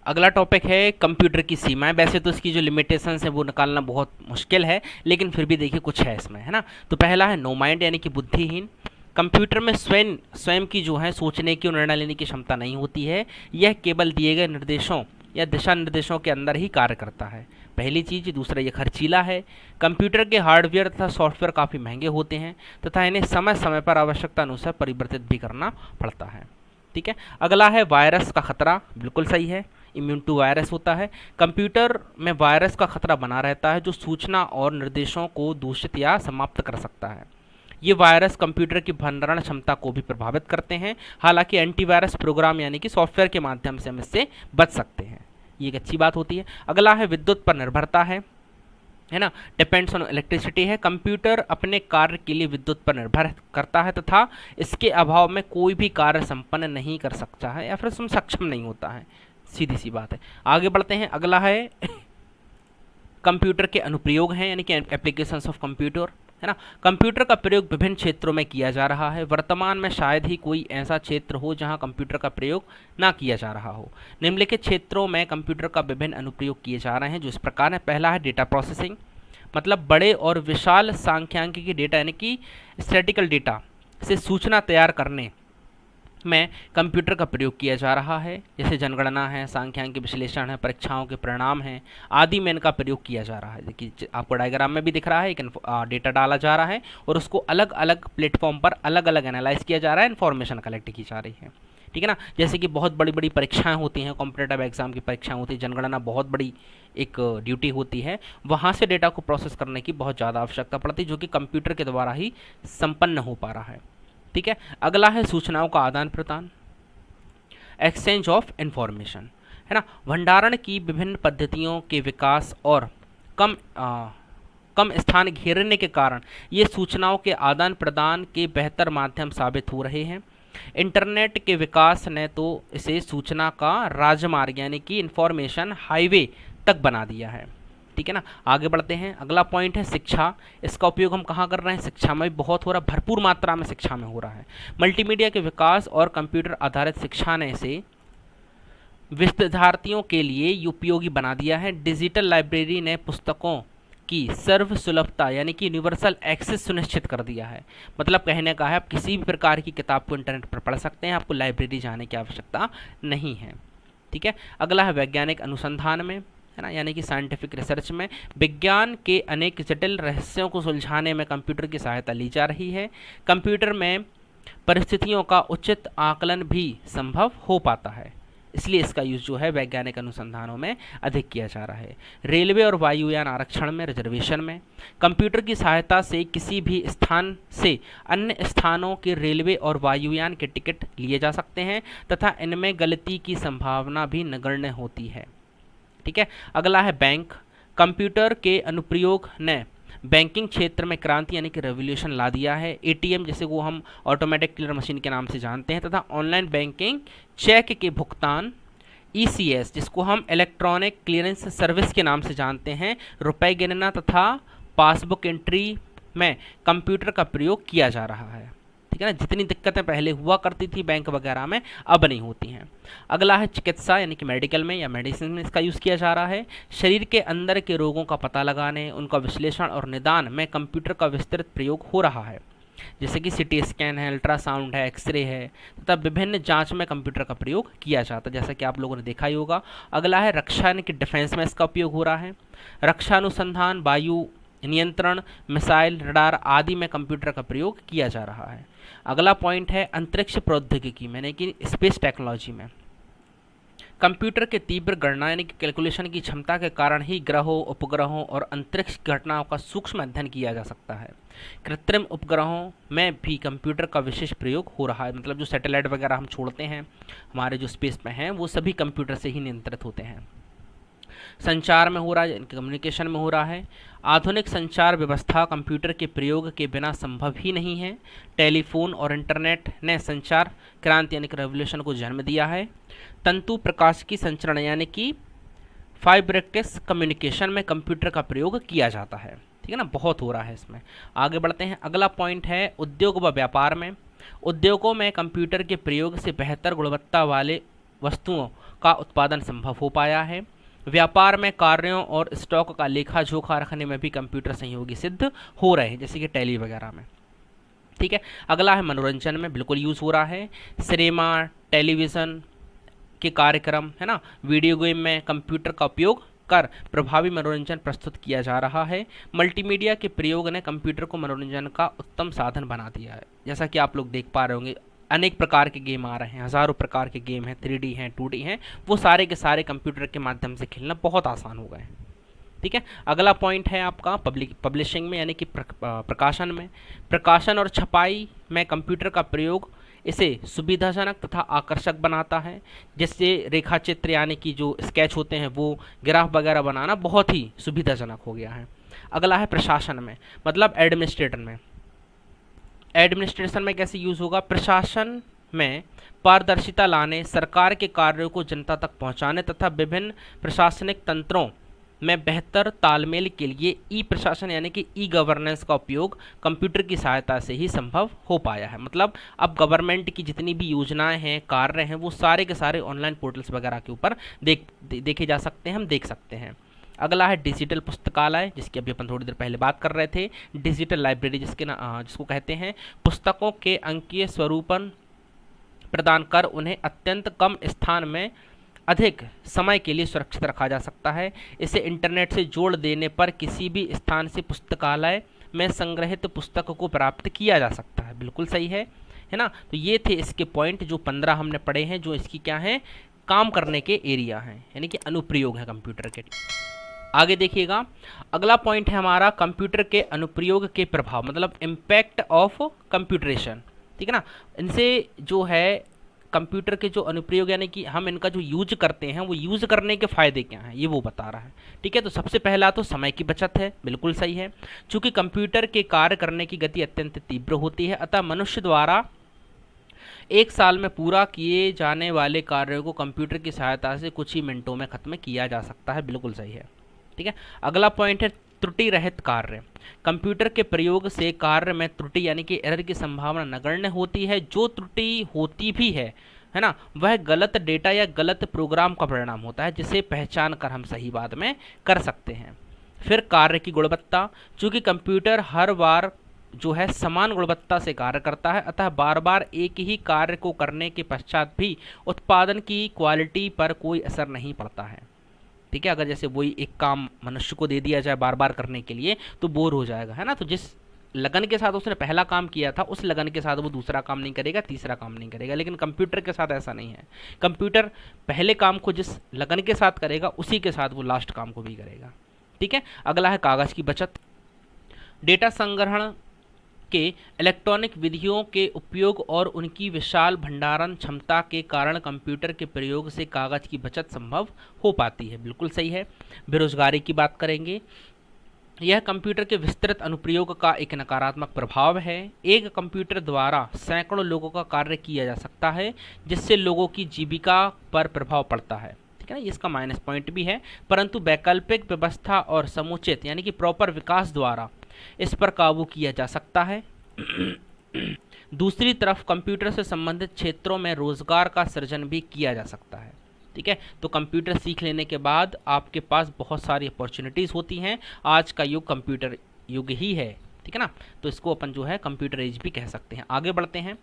अगला टॉपिक है कंप्यूटर की सीमाएं। वैसे तो इसकी जो लिमिटेशंस है वो निकालना बहुत मुश्किल है, लेकिन फिर भी देखिए कुछ है इसमें, है ना। तो पहला है नो माइंड यानी कि बुद्धिहीन। कंप्यूटर में स्वयं स्वयं की जो है सोचने की और निर्णय लेने की क्षमता नहीं होती है। यह केवल दिए गए निर्देशों या दिशा निर्देशों के अंदर ही कार्य करता है, पहली चीज़। दूसरा, ये खर्चीला है। कंप्यूटर के हार्डवेयर तथा सॉफ्टवेयर काफ़ी महंगे होते हैं तथा इन्हें समय समय पर आवश्यकता अनुसार परिवर्तित भी करना पड़ता है। ठीक है। अगला है वायरस का खतरा। बिल्कुल सही है, इम्यून टू वायरस होता है। कंप्यूटर में वायरस का खतरा बना रहता है जो सूचना और निर्देशों को दूषित या समाप्त कर सकता है। ये वायरस कंप्यूटर की भंडारण क्षमता को भी प्रभावित करते हैं। हालांकि एंटीवायरस प्रोग्राम यानी कि सॉफ्टवेयर के माध्यम से हम इससे बच सकते हैं, ये एक अच्छी बात होती है। अगला है विद्युत पर निर्भरता है ना, डिपेंड्स ऑन इलेक्ट्रिसिटी है। कंप्यूटर अपने कार्य के लिए विद्युत पर निर्भर करता है तथा इसके अभाव में कोई भी कार्य संपन्न नहीं कर सकता है या फिर उसमें सक्षम नहीं होता है, सीधी सी बात है। आगे बढ़ते हैं। अगला है कंप्यूटर के अनुप्रयोग हैं यानी कि एप्लीकेशंस ऑफ कंप्यूटर, है ना। कंप्यूटर का प्रयोग विभिन्न क्षेत्रों में किया जा रहा है। वर्तमान में शायद ही कोई ऐसा क्षेत्र हो जहां कंप्यूटर का प्रयोग ना किया जा रहा हो। निम्नलिखित क्षेत्रों में कंप्यूटर का विभिन्न अनुप्रयोग किए जा रहे हैं जो इस प्रकार है। पहला है डेटा प्रोसेसिंग, मतलब बड़े और विशाल सांख्यिकी डेटा यानी कि स्टैटिकल डेटा से सूचना तैयार करने में कंप्यूटर का प्रयोग किया जा रहा है। जैसे जनगणना है, सांख्यिकी विश्लेषण है, परीक्षाओं के परिणाम हैं आदि में इनका प्रयोग किया जा रहा है। देखिए आपको डायग्राम में भी दिख रहा है, एक डेटा डाला जा रहा है और उसको अलग अलग प्लेटफॉर्म पर अलग अलग एनालाइज किया जा रहा है, इन्फॉर्मेशन कलेक्ट की जा रही है। ठीक है ना। जैसे कि बहुत बड़ी बड़ी परीक्षाएं होती हैं, कॉम्पिटेटिव एग्जाम की परीक्षाएं होती है, जनगणना बहुत बड़ी एक ड्यूटी होती है, वहाँ से डेटा को प्रोसेस करने की बहुत ज़्यादा आवश्यकता पड़ती है जो कि कंप्यूटर के द्वारा ही संपन्न हो पा रहा है। ठीक है। अगला है सूचनाओं का आदान प्रदान, एक्सचेंज ऑफ इंफॉर्मेशन, है ना। भंडारण की विभिन्न पद्धतियों के विकास और कम स्थान घेरने के कारण ये सूचनाओं के आदान प्रदान के बेहतर माध्यम साबित हो रहे हैं। इंटरनेट के विकास ने तो इसे सूचना का राजमार्ग यानी कि इंफॉर्मेशन हाईवे तक बना दिया है। ठीक है ना। आगे बढ़ते हैं। अगला पॉइंट है शिक्षा। इसका उपयोग हम कहाँ कर रहे हैं? शिक्षा में बहुत हो रहा है, भरपूर मात्रा में शिक्षा में हो रहा है। मल्टीमीडिया के विकास और कंप्यूटर आधारित शिक्षा ने इसे विद्यार्थियों के लिए उपयोगी बना दिया है। डिजिटल लाइब्रेरी ने पुस्तकों की सर्व सुलभता यानी कि यूनिवर्सल एक्सेस सुनिश्चित कर दिया है। मतलब कहने का है आप किसी भी प्रकार की किताब को इंटरनेट पर पढ़ सकते हैं, आपको लाइब्रेरी जाने की आवश्यकता नहीं है। ठीक है। अगला है वैज्ञानिक अनुसंधान में, है ना, यानी कि साइंटिफिक रिसर्च में विज्ञान के अनेक जटिल रहस्यों को सुलझाने में कंप्यूटर की सहायता ली जा रही है। कंप्यूटर में परिस्थितियों का उचित आकलन भी संभव हो पाता है, इसलिए इसका यूज जो है वैज्ञानिक अनुसंधानों में अधिक किया जा रहा है। रेलवे और वायुयान आरक्षण में, रिजर्वेशन में कंप्यूटर की सहायता से किसी भी स्थान से अन्य स्थानों के रेलवे और वायुयान के टिकट लिए जा सकते हैं तथा इनमें गलती की संभावना भी नगण्य होती है। ठीक है। अगला है बैंक। कंप्यूटर के अनुप्रयोग ने बैंकिंग क्षेत्र में क्रांति यानी कि रेवोल्यूशन ला दिया है। एटीएम जैसे वो हम ऑटोमेटिक क्लियर मशीन के नाम से जानते हैं तथा ऑनलाइन बैंकिंग, चेक के भुगतान, ईसीएस जिसको हम इलेक्ट्रॉनिक क्लियरेंस सर्विस के नाम से जानते हैं, रुपए गिनना तथा पासबुक एंट्री में कंप्यूटर का प्रयोग किया जा रहा है। ठीक है ना। जितनी दिक्कतें पहले हुआ करती थी बैंक वगैरह में अब नहीं होती हैं। अगला है चिकित्सा यानी कि मेडिकल में या मेडिसिन में इसका यूज़ किया जा रहा है। शरीर के अंदर के रोगों का पता लगाने, उनका विश्लेषण और निदान में कंप्यूटर का विस्तृत प्रयोग हो रहा है। जैसे कि सीटी स्कैन है, अल्ट्रासाउंड है, एक्सरे है तथा विभिन्न जांच में कंप्यूटर का प्रयोग किया जाता है, जैसा कि आप लोगों ने देखा ही होगा। अगला है रक्षा यानी कि डिफेंस में इसका उपयोग हो रहा है। रक्षा अनुसंधान, वायु नियंत्रण, मिसाइल, रडार आदि में कंप्यूटर का प्रयोग किया जा रहा है। अगला पॉइंट है अंतरिक्ष प्रौद्योगिकी में यानी कि स्पेस टेक्नोलॉजी में कंप्यूटर के तीव्र गणना यानी कि कैलकुलेशन की क्षमता के कारण ही ग्रहों, उपग्रहों और अंतरिक्ष घटनाओं का सूक्ष्म अध्ययन किया जा सकता है। कृत्रिम उपग्रहों में भी कंप्यूटर का विशेष प्रयोग हो रहा है। मतलब जो सैटेलाइट वगैरह हम छोड़ते हैं हमारे जो स्पेस में हैं वो सभी कंप्यूटर से ही नियंत्रित होते हैं। संचार में हो रहा है, कम्युनिकेशन में हो रहा है। आधुनिक संचार व्यवस्था कंप्यूटर के प्रयोग के बिना संभव ही नहीं है। टेलीफोन और इंटरनेट ने संचार क्रांति यानी कि रेवोल्यूशन को जन्म दिया है। तंतु प्रकाश की संचरण यानी कि फाइबर ऑप्टिक्स कम्युनिकेशन में कंप्यूटर का प्रयोग किया जाता है। ठीक है ना। बहुत हो रहा है इसमें। आगे बढ़ते हैं। अगला पॉइंट है उद्योग व व्यापार में। उद्योगों में कंप्यूटर के प्रयोग से बेहतर गुणवत्ता वाले वस्तुओं का उत्पादन संभव हो पाया है। व्यापार में कार्यों और स्टॉक का लेखा जोखा रखने में भी कंप्यूटर सहयोगी सिद्ध हो रहे हैं, जैसे कि टैली वगैरह में। ठीक है, अगला है मनोरंजन में बिल्कुल यूज़ हो रहा है। सिनेमा, टेलीविज़न के कार्यक्रम, है ना, वीडियो गेम में कंप्यूटर का उपयोग कर प्रभावी मनोरंजन प्रस्तुत किया जा रहा है। मल्टीमीडिया के प्रयोग ने कंप्यूटर को मनोरंजन का उत्तम साधन बना दिया है। जैसा कि आप लोग देख पा रहे होंगे, अनेक प्रकार के गेम आ रहे हैं, हज़ारों प्रकार के गेम हैं, 3D हैं, 2D हैं, वो सारे के सारे कंप्यूटर के माध्यम से खेलना बहुत आसान हो गए हैं। ठीक है, अगला पॉइंट है आपका पब्लिशिंग में, यानी कि प्रकाशन में। प्रकाशन और छपाई में कंप्यूटर का प्रयोग इसे सुविधाजनक तथा आकर्षक बनाता है, जिससे रेखा चित्र यानी कि जो स्केच होते हैं वो ग्राफ वगैरह बनाना बहुत ही सुविधाजनक हो गया है। अगला है प्रशासन में, मतलब एडमिनिस्ट्रेटर में। एडमिनिस्ट्रेशन में कैसे यूज़ होगा? प्रशासन में पारदर्शिता लाने, सरकार के कार्यों को जनता तक पहुंचाने तथा विभिन्न प्रशासनिक तंत्रों में बेहतर तालमेल के लिए ई प्रशासन यानी कि ई गवर्नेंस का उपयोग कंप्यूटर की सहायता से ही संभव हो पाया है। मतलब अब गवर्नमेंट की जितनी भी योजनाएं हैं, कार्य हैं, वो सारे के सारे ऑनलाइन पोर्टल्स वगैरह के ऊपर देखे जा सकते हैं, हम देख सकते हैं। अगला है डिजिटल पुस्तकालय, जिसकी अभी अपन थोड़ी देर पहले बात कर रहे थे। डिजिटल लाइब्रेरी जिसको कहते हैं, पुस्तकों के अंकीय स्वरूपन प्रदान कर उन्हें अत्यंत कम स्थान में अधिक समय के लिए सुरक्षित रखा जा सकता है। इसे इंटरनेट से जोड़ देने पर किसी भी स्थान से पुस्तकालय में संग्रहित पुस्तक को प्राप्त किया जा सकता है। बिल्कुल सही है ना। तो ये थे इसके पॉइंट, जो 15 हमने पढ़े हैं, जो इसकी क्या है, काम करने के एरिया हैं, यानी कि अनुप्रयोग है कंप्यूटर के। आगे देखिएगा, अगला पॉइंट है हमारा कंप्यूटर के अनुप्रयोग के प्रभाव, मतलब इम्पैक्ट ऑफ कंप्यूटरेशन। ठीक है ना, इनसे जो है कंप्यूटर के जो अनुप्रयोग यानी कि हम इनका जो यूज करते हैं, वो यूज करने के फ़ायदे क्या हैं, ये वो बता रहा है। ठीक है, तो सबसे पहला तो समय की बचत है, बिल्कुल सही है। चूँकि कंप्यूटर के कार्य करने की गति अत्यंत तीव्र होती है, अतः मनुष्य द्वारा एक साल में पूरा किए जाने वाले कार्यों को कंप्यूटर की सहायता से कुछ ही मिनटों में खत्म किया जा सकता है। बिल्कुल सही है। ठीक है, अगला पॉइंट है त्रुटि रहित कार्य। कंप्यूटर के प्रयोग से कार्य में त्रुटि यानी कि एरर की संभावना नगण्य होती है। जो त्रुटि होती भी है ना, वह गलत डेटा या गलत प्रोग्राम का परिणाम होता है, जिसे पहचान कर हम सही बाद में कर सकते हैं। फिर कार्य की गुणवत्ता, चूँकि कंप्यूटर हर बार जो है समान गुणवत्ता से कार्य करता है, अतः बार बार एक ही कार्य को करने के पश्चात भी उत्पादन की क्वालिटी पर कोई असर नहीं पड़ता है। ठीक है, अगर जैसे वही एक काम मनुष्य को दे दिया जाए बार बार करने के लिए, तो बोर हो जाएगा, है ना। तो जिस लगन के साथ उसने पहला काम किया था, उस लगन के साथ वो दूसरा काम नहीं करेगा, तीसरा काम नहीं करेगा। लेकिन कंप्यूटर के साथ ऐसा नहीं है। कंप्यूटर पहले काम को जिस लगन के साथ करेगा, उसी के साथ वो लास्ट काम को भी करेगा। ठीक है, अगला है कागज़ की बचत। डेटा संग्रहण के इलेक्ट्रॉनिक विधियों के उपयोग और उनकी विशाल भंडारण क्षमता के कारण कंप्यूटर के प्रयोग से कागज की बचत संभव हो पाती है। बिल्कुल सही है। बेरोजगारी की बात करेंगे, यह कंप्यूटर के विस्तृत अनुप्रयोग का एक नकारात्मक प्रभाव है। एक कंप्यूटर द्वारा सैकड़ों लोगों का कार्य किया जा सकता है, जिससे लोगों की जीविका पर प्रभाव पड़ता है। ठीक है ना, इसका माइनस पॉइंट भी है, परंतु वैकल्पिक व्यवस्था और समुचित यानी कि प्रॉपर विकास द्वारा इस पर काबू किया जा सकता है। दूसरी तरफ कंप्यूटर से संबंधित क्षेत्रों में रोजगार का सृजन भी किया जा सकता है। ठीक है, तो कंप्यूटर सीख लेने के बाद आपके पास बहुत सारी अपॉर्चुनिटीज़ होती हैं। आज का युग कंप्यूटर युग ही है। ठीक है ना, तो इसको अपन जो है कंप्यूटर एज भी कह सकते हैं। आगे बढ़ते हैं,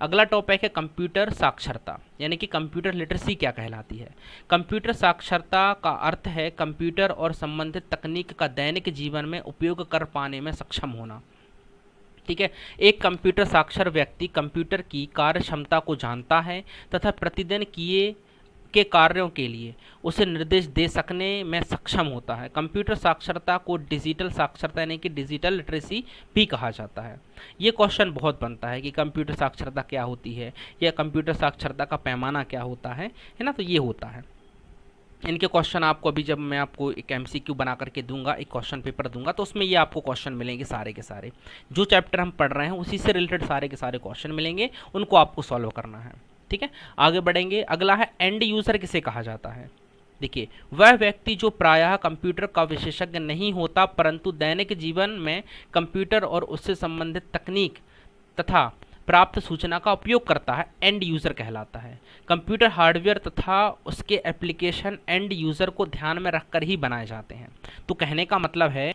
अगला टॉपिक है कंप्यूटर साक्षरता, यानी कि कंप्यूटर लिटरेसी क्या कहलाती है। कंप्यूटर साक्षरता का अर्थ है कंप्यूटर और संबंधित तकनीक का दैनिक जीवन में उपयोग कर पाने में सक्षम होना। ठीक है, एक कंप्यूटर साक्षर व्यक्ति कंप्यूटर की कार्य क्षमता को जानता है तथा प्रतिदिन किए के कार्यों के लिए उसे निर्देश दे सकने में सक्षम होता है। कंप्यूटर साक्षरता को डिजिटल साक्षरता यानी कि डिजिटल लिटरेसी भी कहा जाता है। ये क्वेश्चन बहुत बनता है कि कंप्यूटर साक्षरता क्या होती है, या कंप्यूटर साक्षरता का पैमाना क्या होता है ना। तो ये होता है, इनके क्वेश्चन आपको अभी जब मैं आपको एक MCQ बना करके दूंगा, एक क्वेश्चन पेपर दूंगा, तो उसमें ये आपको क्वेश्चन मिलेंगे सारे के सारे। जो चैप्टर हम पढ़ रहे हैं उसी से रिलेटेड सारे के सारे क्वेश्चन मिलेंगे, उनको आपको सॉल्व करना है। ठीक है, आगे बढ़ेंगे। अगला है एंड यूज़र किसे कहा जाता है। देखिए, वह व्यक्ति जो प्रायः कंप्यूटर का विशेषज्ञ नहीं होता, परंतु दैनिक जीवन में कंप्यूटर और उससे संबंधित तकनीक तथा प्राप्त सूचना का उपयोग करता है एंड यूज़र कहलाता है। कंप्यूटर हार्डवेयर तथा उसके एप्लीकेशन एंड यूज़र को ध्यान में रखकर ही बनाए जाते हैं। तो कहने का मतलब है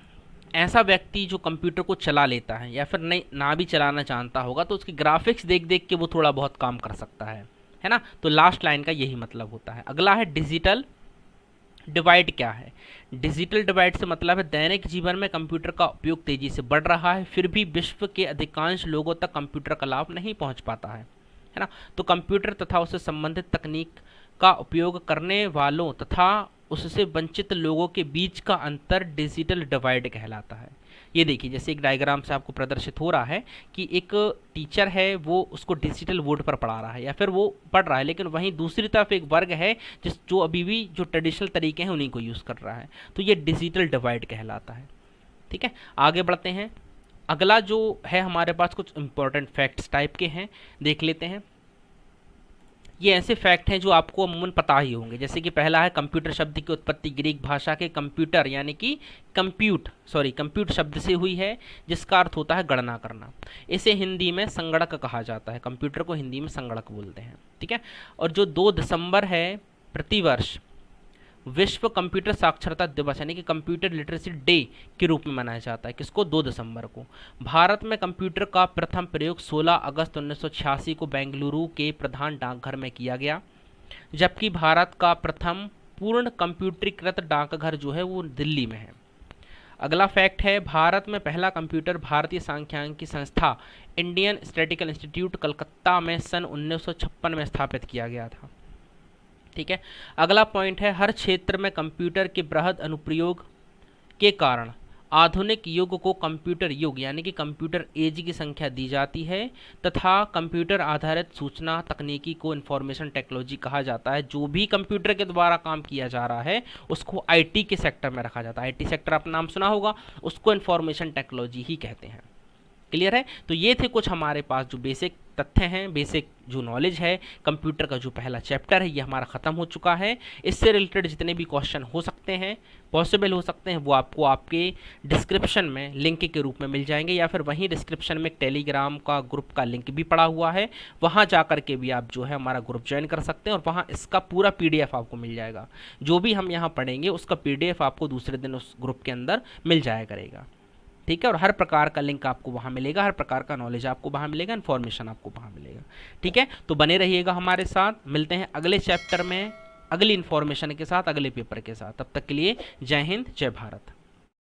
ऐसा व्यक्ति जो कंप्यूटर को चला लेता है या फिर नहीं ना भी चलाना जानता होगा तो उसके ग्राफिक्स देख देख के वो थोड़ा बहुत काम कर सकता है ना। तो लास्ट लाइन का यही मतलब होता है। अगला है डिजिटल डिवाइड क्या है। डिजिटल डिवाइड से मतलब है दैनिक जीवन में कंप्यूटर का उपयोग तेजी से बढ़ रहा है फिर भी विश्व के अधिकांश लोगों तक कंप्यूटर का लाभ नहीं पहुंच पाता है ना। तो कंप्यूटर तथा उससे संबंधित तकनीक का उपयोग करने वालों तथा उससे वंचित लोगों के बीच का अंतर डिजिटल डिवाइड कहलाता है। ये देखिए जैसे एक डायग्राम से आपको प्रदर्शित हो रहा है कि एक टीचर है वो उसको डिजिटल बोर्ड पर पढ़ा रहा है या फिर वो पढ़ रहा है, लेकिन वहीं दूसरी तरफ एक वर्ग है जो अभी भी जो ट्रेडिशनल तरीके हैं उन्हीं को यूज़ कर रहा है। तो ये डिजिटल डिवाइड कहलाता है। ठीक है, आगे बढ़ते हैं। अगला जो है हमारे पास कुछ इंपॉर्टेंट फैक्ट्स टाइप के हैं, देख लेते हैं। ये ऐसे फैक्ट हैं जो आपको अमूमन पता ही होंगे। जैसे कि पहला है कंप्यूटर शब्द की उत्पत्ति ग्रीक भाषा के कंप्यूटर यानी कि कंप्यूट शब्द से हुई है जिसका अर्थ होता है गणना करना। इसे हिंदी में संगणक कहा जाता है। कंप्यूटर को हिंदी में संगणक बोलते हैं। ठीक है, और जो 2 दिसंबर है प्रतिवर्ष विश्व कंप्यूटर साक्षरता दिवस यानी कि कंप्यूटर लिटरेसी डे के रूप में मनाया जाता है। किसको? 2 दिसंबर को। भारत में कंप्यूटर का प्रथम प्रयोग 16 अगस्त 1986 को बेंगलुरु के प्रधान डाकघर में किया गया, जबकि भारत का प्रथम पूर्ण कंप्यूटरीकृत डाकघर जो है वो दिल्ली में है। अगला फैक्ट है भारत में पहला कंप्यूटर भारतीय सांख्यिकी संस्था इंडियन स्टैटिस्टिकल इंस्टीट्यूट कलकत्ता में सन 1956 में स्थापित किया गया था। ठीक है, अगला पॉइंट है हर क्षेत्र में कंप्यूटर के बृहद अनुप्रयोग के कारण आधुनिक युग को कंप्यूटर युग यानी कि कंप्यूटर एज की संख्या दी जाती है तथा कंप्यूटर आधारित सूचना तकनीकी को इंफॉर्मेशन टेक्नोलॉजी कहा जाता है। जो भी कंप्यूटर के द्वारा काम किया जा रहा है उसको आईटी के सेक्टर में रखा जाता है। आईटी सेक्टर आपने नाम सुना होगा, उसको इंफॉर्मेशन टेक्नोलॉजी ही कहते हैं। क्लियर है? तो ये थे कुछ हमारे पास जो बेसिक तथ्य हैं, बेसिक जो नॉलेज है। कंप्यूटर का जो पहला चैप्टर है ये हमारा ख़त्म हो चुका है। इससे रिलेटेड जितने भी क्वेश्चन हो सकते हैं, पॉसिबल हो सकते हैं, वो आपको आपके डिस्क्रिप्शन में लिंक के रूप में मिल जाएंगे या फिर वहीं डिस्क्रिप्शन में टेलीग्राम का ग्रुप का लिंक भी पड़ा हुआ है, वहाँ जा कर के भी आप जो है हमारा ग्रुप ज्वाइन कर सकते हैं और वहाँ इसका पूरा PDF आपको मिल जाएगा। जो भी हम यहाँ पढ़ेंगे उसका PDF आपको दूसरे दिन उस ग्रुप के अंदर मिल जाया करेगा। ठीक है, और हर प्रकार का लिंक आपको वहाँ मिलेगा, हर प्रकार का नॉलेज आपको वहाँ मिलेगा, इन्फॉर्मेशन आपको वहाँ मिलेगा। ठीक है, तो बने रहिएगा हमारे साथ। मिलते हैं अगले चैप्टर में अगली इन्फॉर्मेशन के साथ, अगले पेपर के साथ। तब तक के लिए जय हिंद, जय भारत।